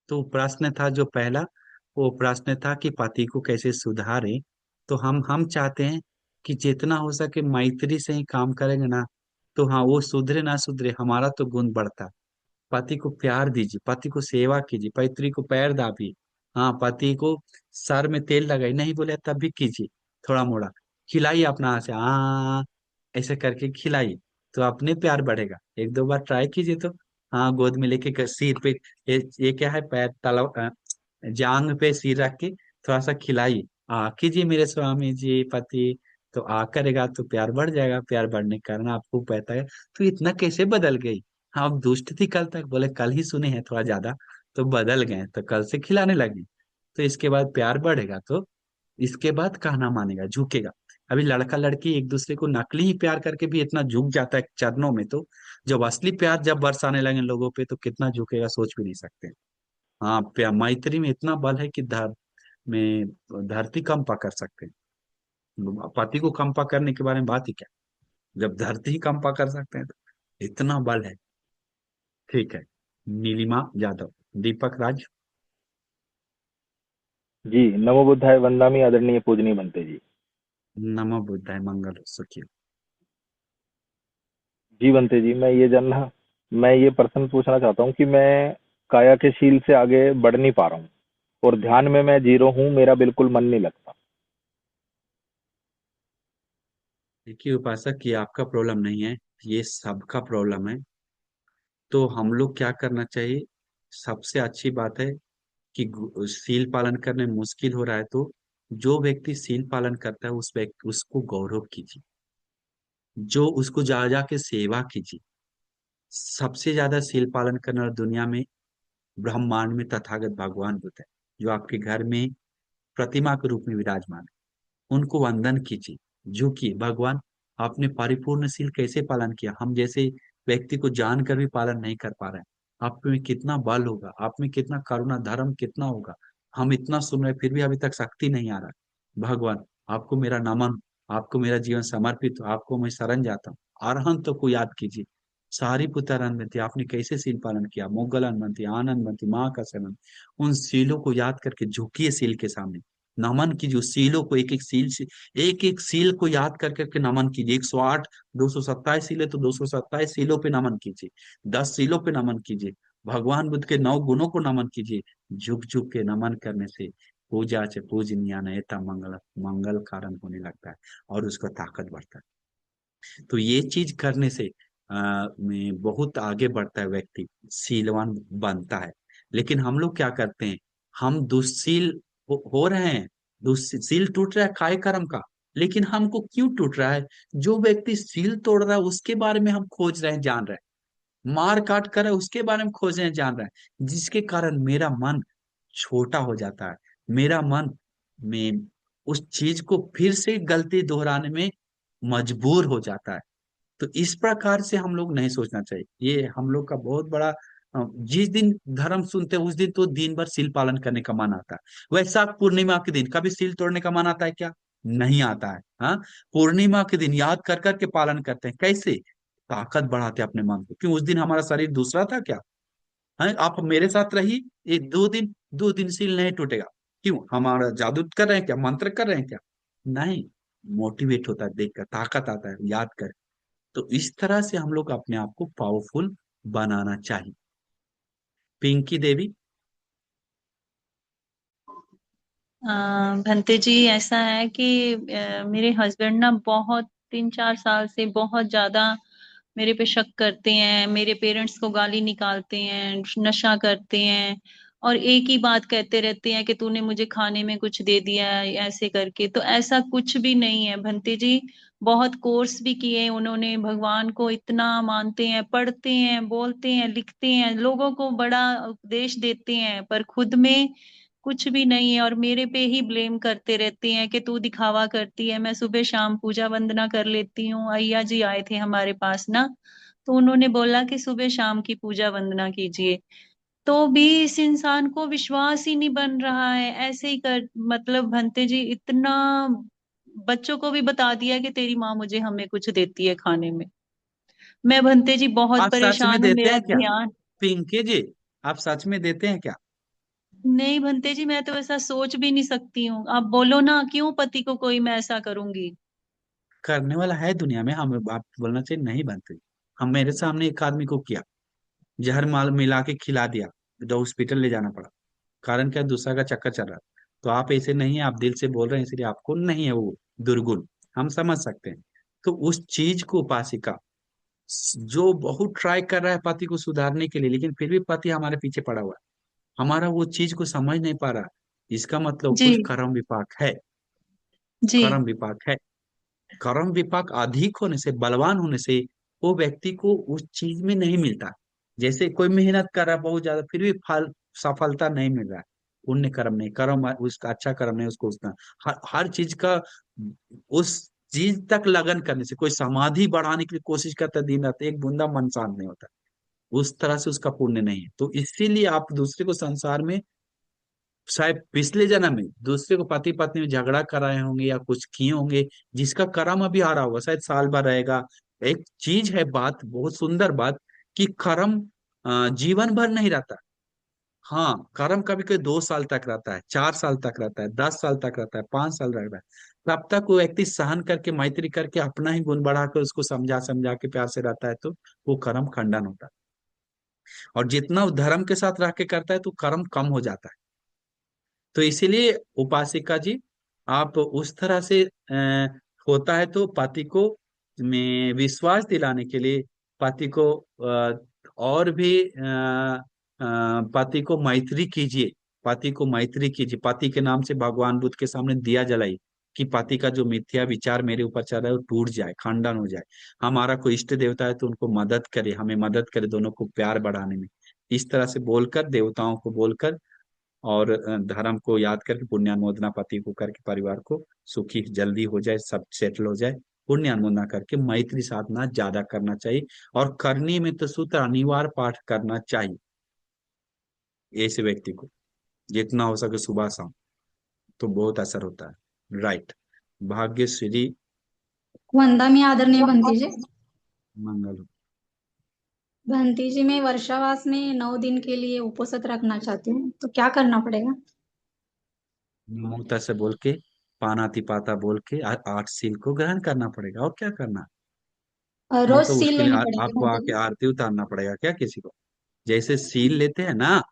तो प्रश्न था जो पहला, वो प्रश्न था कि पति को कैसे सुधारे। तो हम चाहते हैं कि जितना हो सके मैत्री से ही काम करेंगे ना, तो हाँ, वो सुधरे ना सुधरे, हमारा तो गुण बढ़ता। पति को प्यार दीजिए, पति को सेवा कीजिए, पति को पैर दाबिए। हाँ, पति को सर में तेल लगाई नहीं बोले तब भी कीजिए, थोड़ा मोड़ा खिलाइए अपना हाथ से, हाँ ऐसे करके खिलाइए, तो अपने प्यार बढ़ेगा। एक दो बार ट्राई कीजिए तो। हाँ, गोद में लेके सिर पे, ये क्या है, पैर तला जांग पे सिर रख के थोड़ा सा खिलाइए, कीजिए मेरे स्वामी जी पति। तो करेगा तो प्यार बढ़ जाएगा, प्यार बढ़ने के कारण आपको पता है। तो इतना कैसे बदल गई? हाँ, अब दुष्ट थी कल तक, बोले कल ही सुने हैं थोड़ा ज्यादा, तो बदल गए, तो कल से खिलाने लगी। तो इसके बाद प्यार बढ़ेगा, तो इसके बाद कहना मानेगा, झुकेगा। अभी लड़का लड़की एक दूसरे को नकली ही प्यार करके भी इतना झुक जाता है चरणों में, तो जब असली प्यार जब बरसाने लगे लोगों पे, तो कितना झुकेगा सोच भी नहीं सकते। हाँ, प्यार मैत्री में इतना बल है कि में धरती कंपा कर सकते हैं। पति को कंपा करने के बारे में बात ही क्या, जब धरती ही कंपा कर सकते हैं, तो इतना बल है। ठीक है। नीलिमा यादव। दीपक राज। जी, नमो बुद्धाय वंदामि आदरणीय पूजनीय बनते जी। नमो बुद्धाय मंगल सुखी। जी बनते जी, मैं ये प्रश्न पूछना चाहता हूँ कि मैं काया के शील से आगे बढ़ नहीं पा रहा हूँ और ध्यान में मैं जीरो हूँ, मेरा बिल्कुल मन नहीं लगता। देखिए उपासक, ये आपका प्रॉब्लम नहीं है, ये सबका प्रॉब्लम है। तो हम लोग क्या करना चाहिए? सबसे अच्छी बात है कि सील पालन करने में मुश्किल हो रहा है, तो जो व्यक्ति सील पालन करता है उस व्यक्ति उसको गौरव कीजिए, जो उसको जा जा के सेवा कीजिए। सबसे ज्यादा सील पालन करने वाला दुनिया में ब्रह्मांड में तथागत भगवान बुद्ध है, जो आपके घर में प्रतिमा के रूप में विराजमान है। उनको वंदन कीजिए, झुकिए, भगवान आपने परिपूर्ण शील कैसे पालन किया, हम जैसे व्यक्ति को जानकर भी पालन नहीं कर पा रहे हैं। आप में कितना बल होगा, आप में कितना करुणा धर्म कितना होगा। हम इतना सुन रहे फिर भी अभी तक शक्ति नहीं आ रहा। भगवान आपको मेरा नमन, आपको मेरा जीवन समर्पित हो, आपको मैं शरण जाता हूँ। अरहंत को याद कीजिए, सारी पुत्र अनबंती आपने कैसे शील पालन किया, मुगल अनबंती, आनंद बनती, माँ का शरण। उन शीलों को याद करके झुकिए शील के सामने, नमन कीजिए उस शीलों को, एक एक शील से, एक एक सील को याद कर करके नमन कीजिए। 108, 227 सील है तो 227 सीलों पे नमन कीजिए, 10 सीलों पे नमन कीजिए, भगवान बुद्ध के 9 गुणों को नमन कीजिए। झुक झुक के नमन करने से पूजा से पूजनीय नयता मंगल मंगल कारण होने लगता है, और उसका ताकत बढ़ता है। तो ये चीज करने से में बहुत आगे बढ़ता है व्यक्ति, शीलवान बनता है। लेकिन हम लोग क्या करते हैं? हम दुश्शील हो रहे हैं, दुश्शील टूट रहा है काय कर्म का। लेकिन हमको क्यों टूट रहा है? जो व्यक्ति सील तोड़ रहा है उसके बारे में हम खोज रहे हैं, जान रहे हैं, मार काट कर रहा है उसके बारे में खोज रहे हैं, जान रहे हैं, जिसके कारण मेरा मन छोटा हो जाता है। मेरा मन में उस चीज को फिर से गलती दोहराने में मजबूर हो जाता है। तो इस प्रकार से हम लोग नहीं सोचना चाहिए। ये हम लोग का बहुत बड़ा जिस दिन धर्म सुनते हैं उस दिन तो दिन भर सील पालन करने का मन आता है। वैशाख पूर्णिमा के दिन कभी सील तोड़ने का मन आता है क्या? नहीं आता है। हाँ, पूर्णिमा के दिन याद कर कर के पालन करते हैं, कैसे? ताकत बढ़ाते हैं अपने मन को। क्यों? उस दिन हमारा शरीर दूसरा था क्या? है, आप मेरे साथ रहिए, ये 2 दिन, 2 दिन सील नहीं टूटेगा। क्यों? हमारा जादू कर रहे हैं क्या, मंत्र कर रहे हैं क्या? नहीं, मोटिवेट होता है देखकर, ताकत आता है याद कर। तो इस तरह से हम लोग अपने आप को पावरफुल बनाना चाहिए। पिंकी देवी। भंते जी, ऐसा है कि मेरे हस्बैंड ना बहुत 3-4 साल से बहुत ज्यादा मेरे पे शक करते हैं, मेरे पेरेंट्स को गाली निकालते हैं, नशा करते हैं और एक ही बात कहते रहते हैं कि तूने मुझे खाने में कुछ दे दिया है ऐसे करके। तो ऐसा कुछ भी नहीं है भंते जी। बहुत कोर्स भी किए उन्होंने, भगवान को इतना मानते हैं, पढ़ते हैं, बोलते हैं, लिखते हैं, लोगों को बड़ा उपदेश देते हैं, पर खुद में कुछ भी नहीं है और मेरे पे ही ब्लेम करते रहते हैं कि तू दिखावा करती है। मैं सुबह शाम पूजा वंदना कर लेती हूँ। अय्या जी आए थे हमारे पास ना, तो उन्होंने बोला कि सुबह शाम की पूजा वंदना कीजिए। तो भी इस इंसान को विश्वास ही नहीं बन रहा है, ऐसे ही कर मतलब भंते जी इतना बच्चों को भी बता दिया कि तेरी माँ मुझे हमें कुछ देती है खाने में। मैं भंते जी बहुत आप सच में परेशान हूँ, देते मेरा हैं क्या? ध्यान। पिंकी जी, आप सच में देते हैं क्या? नहीं भंते जी, मैं तो ऐसा सोच भी नहीं सकती हूँ। आप बोलो ना, क्यों पति को कोई मैं ऐसा करूंगी। करने वाला है दुनिया में, हम आप बोलना चाहिए नहीं बनते। हम मेरे सामने एक आदमी को किया, जहर माल मिला के खिला दिया, तो हॉस्पिटल ले जाना पड़ा। कारण क्या? दूसरा का चक्कर चल रहा। तो आप ऐसे नहीं है, आप दिल से बोल रहे हैं इसलिए आपको नहीं है वो दुर्गुण, हम समझ सकते हैं। तो उस चीज को उपासिका, जो बहुत ट्राई कर रहा है पति को सुधारने के लिए, लेकिन फिर भी पति हमारे पीछे पड़ा हुआ है, हमारा वो चीज को समझ नहीं पा रहा, इसका मतलब जी। कुछ कर्म विपाक है। जी। कर्म विपाक है। कर्म विपाक अधिक होने से, बलवान होने से, वो व्यक्ति को उस चीज में नहीं मिलता। जैसे कोई मेहनत कर रहा है बहुत ज्यादा, फिर भी फल, सफलता नहीं मिल रहा है। पुण्य कर्म नहीं, कर्म उसका अच्छा कर्म नहीं, उसको उतना हर चीज का उस चीज तक लगन करने से, कोई समाधि बढ़ाने के लिए कोशिश करता है दिन रात, एक बूंदा मन शांत नहीं होता, उस तरह से उसका पुण्य नहीं है। तो इसीलिए आप दूसरे को संसार में, शायद पिछले जन्म में दूसरे को पति पत्नी में झगड़ा कराए होंगे या कुछ किए होंगे, जिसका कर्म अभी आ रहा होगा, शायद साल भर रहेगा। एक चीज है, बात बहुत सुंदर बात, कि कर्म जीवन भर नहीं रहता। हाँ, कर्म कभी कभी 2 साल तक रहता है, 4 साल तक रहता है, 10 साल तक रहता है, 5 साल रहता है। तब तक वो व्यक्ति सहन करके, मैत्री करके, अपना ही गुण बढ़ाकर उसको समझा समझा के प्यार से रहता है, तो वो कर्म खंडन होता है। और जितना वो धर्म के साथ रह के करता है तो कर्म कम हो जाता है। तो इसीलिए उपासिका जी, आप उस तरह से होता है तो पति को में विश्वास दिलाने के लिए, पति को और भी पति को मैत्री कीजिए। पति को मैत्री कीजिए, पति के नाम से भगवान बुद्ध के सामने दिया जलाई, कि पति का जो मिथ्या विचार मेरे ऊपर चल रहा है वो टूट जाए, खंडन हो जाए। हमारा कोई इष्ट देवता है तो उनको मदद करे, हमें मदद करे, दोनों को प्यार बढ़ाने में। इस तरह से बोलकर, देवताओं को बोलकर, और धर्म को याद करके, पुण्यानुमोदना पति को करके, परिवार को सुखी जल्दी हो जाए, सब सेटल हो जाए। पुण्यानुमोदना करके मैत्री साधना ज्यादा करना चाहिए, और करने में तो सूत्र अनिवार्य पाठ करना चाहिए ऐसे व्यक्ति को, जितना हो सके सुबह शाम, तो बहुत असर होता है। राइट। भाग्यश्री। वंदनीय आदरणीय भंती जी। मंगल हो। भंती जी, मैं वर्षावास में 9 दिन के लिए उपवास रखना चाहती हूँ, तो क्या करना पड़ेगा? मुक्ता से बोल के, पानातिपाता बोल के, 8 सील को ग्रहण करना पड़ेगा, और क्या करना। नहीं रोज तो सील उसके लिए लेनी पड़ेगी आपको भंती आके जी? आरती उतारना पड़ेगा क्या किसी को? जैसे सील लेते हैं ना,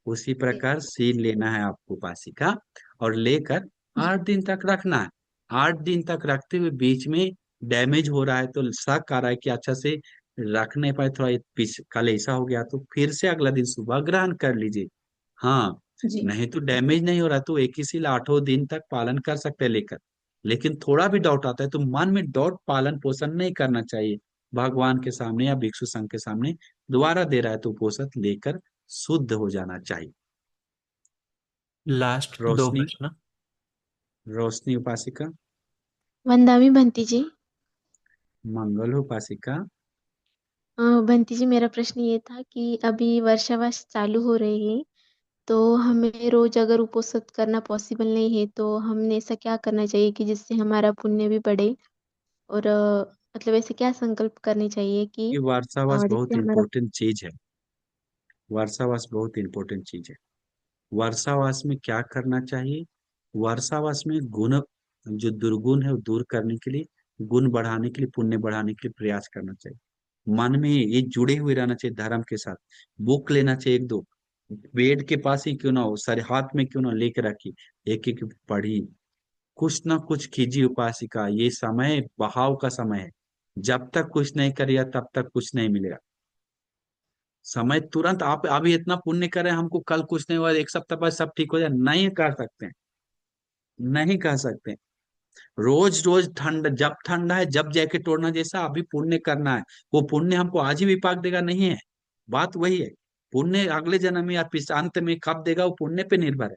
उसी जी। प्रकार सील लेना है आपको उपासिका, और लेकर 8 दिन तक रखना है। 8 दिन तक रखते हुए बीच में डैमेज हो रहा है तो, शक आ रहा है कि अच्छा से रख नहीं पाए, थोड़ा कल ऐसा हो गया, तो फिर से अगला दिन सुबह ग्रहण कर लीजिए। हाँ, जी। नहीं तो डैमेज नहीं हो रहा तो एक ही सील 8 दिन तक पालन कर सकते हैं लेकर। लेकिन थोड़ा भी डाउट आता है तो मन में डाउट पालन पोषण नहीं करना चाहिए, भगवान के सामने या भिक्षु संघ के सामने दोबारा दे रहा है तो पोषक लेकर शुद्ध हो जाना चाहिए। लास्ट दो रोशनी। प्रश्न। रोशनी उपासिका। वंदामी बंती जी। मंगल हो उपासिका। बंती जी, मेरा प्रश्न ये था कि अभी वर्षावास चालू हो रही है, तो हमें रोज अगर उपवास करना पॉसिबल नहीं है, तो हमने ऐसा क्या करना चाहिए कि जिससे हमारा पुण्य भी बढ़े, और मतलब ऐसे क्या संकल्प करने चाहिए कि ये वर्षावास बहुत जिससे हमारा। इंपॉर्टेंट चीज है। वर्षावास बहुत इंपॉर्टेंट चीज है। वर्षावास में क्या करना चाहिए? वर्षावास में गुण, जो दुर्गुण है वो दूर करने के लिए, गुण बढ़ाने के लिए, पुण्य बढ़ाने के लिए प्रयास करना चाहिए। मन में ये जुड़े हुए रहना चाहिए धर्म के साथ। बुक लेना चाहिए एक दो, बेड के पास ही क्यों ना हो, सारे हाथ में क्यों ना लेके रखी, एक एक पढ़ी, कुछ ना कुछ कीजिए उपासिका। ये समय बहाव का समय है, जब तक कुछ नहीं करिएगा तब तक कुछ नहीं मिलेगा। समय तुरंत, आप अभी इतना पुण्य करें, हमको कल कुछ नहीं हुआ, एक सप्ताह बाद सब ठीक हो जाए, नहीं कर सकते हैं, नहीं कह सकते। रोज रोज ठंड, जब ठंडा है जब जैकेट ओढ़ना, जैसा अभी पुण्य करना है, वो पुण्य हमको आज ही विपाक देगा नहीं है। बात वही है, पुण्य अगले जन्म में या अंत में कब देगा वो पुण्य पे निर्भर है।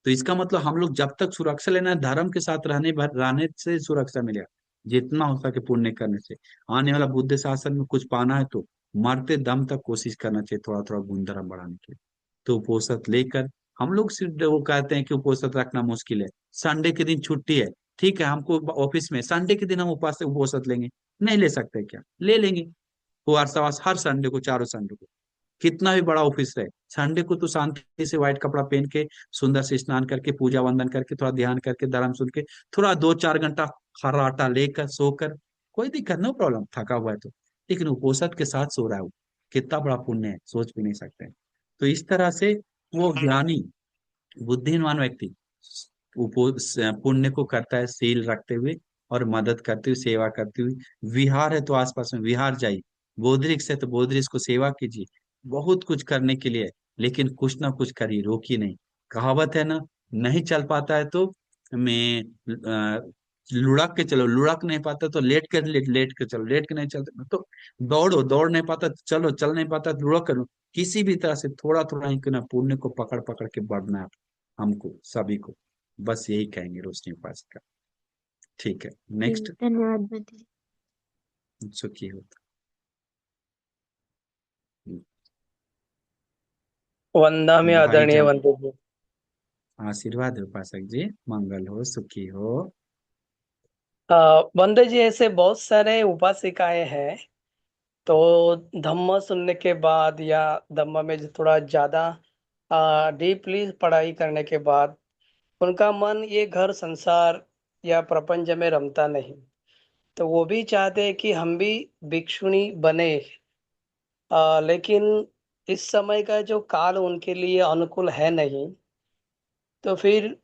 तो इसका मतलब हम लोग जब तक सुरक्षा लेना है, धर्म के साथ रहने से सुरक्षा मिलेगा, जितना हो सके पुण्य करने से। आने वाला बुद्ध शासन में कुछ पाना है तो मरते दम तक कोशिश करना चाहिए, थोड़ा थोड़ा गुण धर्म बढ़ाने के लिए। तो उपोषण लेकर, हम लोग सिर्फ वो कहते हैं कि उपोषण रखना मुश्किल है, संडे के दिन छुट्टी है, ठीक है, हमको ऑफिस में संडे के दिन हम उपास उपोषण लेंगे, नहीं ले सकते क्या? ले लेंगे। वो हर सवास हर संडे को, चारों संडे को, कितना भी बड़ा ऑफिस रहे, संडे को तो शांति से व्हाइट कपड़ा पहन के, सुंदर से स्नान करके, पूजा वंदन करके, थोड़ा ध्यान करके, धर्म सुन के, थोड़ा 2-4 घंटा खर्राटा लेकर सोकर, कोई दिक्कत, नो प्रॉब्लम, थका हुआ है तो। लेकिन उपोषण के साथ सो रहा है वो, कितना बड़ा पुण्य है, सोच भी नहीं सकते। तो इस तरह से वो ज्ञानी बुद्धिमान व्यक्ति पुण्य को करता है, सील रखते हुए और मदद करते हुए, सेवा करते हुए। विहार है तो आसपास में विहार जाइए, बोधरिक से तो बोधरिक को सेवा कीजिए, बहुत कुछ करने के लिए है, लेकिन कुछ ना कुछ करिए, रोकिए नहीं। कहावत है ना, नहीं चल पाता है तो मैं लुढ़क के चलो, लुढ़क नहीं पाता तो लेट के चलो, लेट के नहीं चलते तो दौड़ो, दौड़ नहीं पाता तो चलो, चल नहीं पाता तो लुढ़क करो। किसी भी तरह से थोड़ा थोड़ा ही क्यों ना पुण्य को पकड़ पकड़ के बढ़ना है हमको सभी को। बस यही कहेंगे रोशनी उपासना। ठीक है, जी, नेक्स्ट। धन्यवाद बंटी जी। सुखी हो। वंदना भाई आदरणीय जब वंदे जी। आशीर्वाद है उपासक जी, मंगल हो, सुखी हो। वंदे जी, ऐसे बहुत सारे उपासिकाएं हैं, तो धम्म सुनने के बाद या धम्म में जो थोड़ा ज्यादा डीपली पढ़ाई करने के बाद उनका मन ये घर संसार या प्रपंच में रमता नहीं, तो वो भी चाहते हैं कि हम भी भिक्षुणी बने। लेकिन इस समय का जो काल उनके लिए अनुकूल है नहीं, तो फिर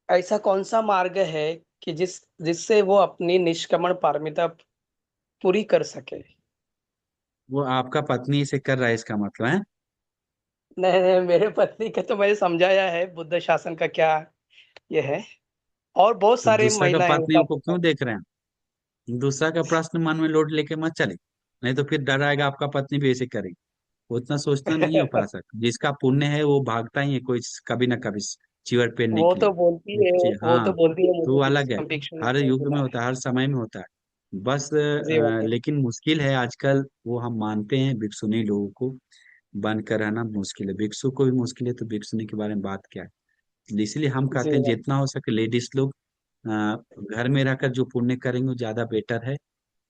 ऐसा कौन सा मार्ग है कि जिससे वो अपनी निष्कामण पारमिता पूरी कर सके। वो आपका पत्नी से कर रहा है इसका मतलब है? नहीं नहीं, मेरे पत्नी का तो मैंने समझाया है बुद्ध शासन का क्या ये है, और बहुत तो सारी दूसरा का महिलाएं पत्नियों उनका। को क्यों देख रहे हैं? दूसरा का प्रश्न मन में लोड लेके मत चले, नहीं तो फिर डर आएगा आपका पत्नी भी ऐसे करेगी। उतना सोचना नहीं है उपासक, जिसका पुण्य है वो भागता ही है कोई कभी ना कभी चिवर पहनने वो के तो लिए। बोलती है, वो तो हाँ, बोलती है तो मुझे वो अलग है, भिक्षु हर नहीं युग में मिला है। होता है, हर समय में होता है। बस जी वंदे जी। लेकिन मुश्किल है आजकल, वो हम मानते हैं, भिक्षुनी लोगों को बन कर रहना मुश्किल है, भिक्षु को भी मुश्किल है, तो भिक्षुनी के बारे में बात क्या है। इसलिए हम जी कहते हैं वंदे। जितना हो सके लेडीज लोग घर में रहकर जो पुण्य करेंगे वो ज्यादा बेटर है।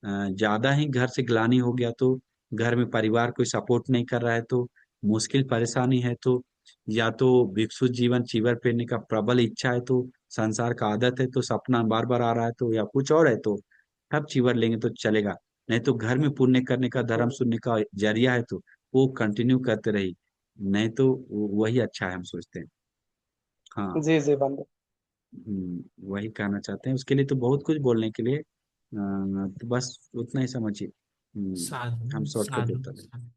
ज्यादा ही घर से ग्लानि हो गया तो, घर में परिवार कोई सपोर्ट नहीं कर रहा है तो, मुश्किल परेशानी है तो, या तो भिक्षु जीवन चीवर पहनने का प्रबल इच्छा है तो, संसार का आदत है तो, सपना बार बार आ रहा है तो, या कुछ और है तो तब चीवर लेंगे तो चलेगा। नहीं तो घर में पुण्य करने का, धर्म सुनने का जरिया है तो वो कंटिन्यू करते रही, नहीं तो वही अच्छा है हम सोचते हैं। हाँ। जी जी वंदे। वही कहना चाहते हैं, उसके लिए तो बहुत कुछ बोलने के लिए, तो बस उतना ही समझिए। साधु हम शॉर्टकट साधु देते हैं।